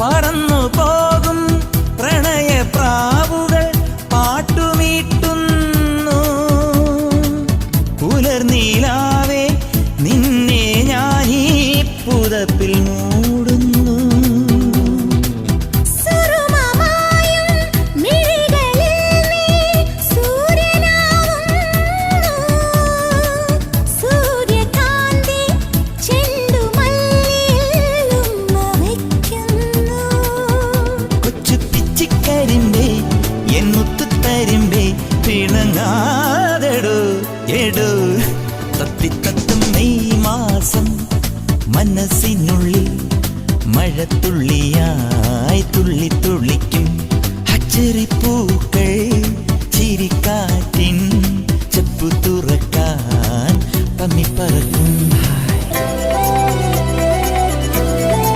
പറന്നു പോകും പ്രണയപ്രാവുകൾ പാട്ടുമീട്ടുന്നു. പുലർനീലാവേ നിന്നെ ഞാനീ പുതപ്പിൽ മൂടുന്നു. തത്തിത്തത്തും മെയ് മാസം മനസ്സിനുള്ളിൽ മഴത്തുള്ളിയായി തുള്ളി തുള്ളിക്കും. അച്ചറിപ്പൂക്കൾ ചിരിക്കാറ്റിൻ ചെപ്പു തുറക്കാൻ പമ്മിപ്പറക്കും.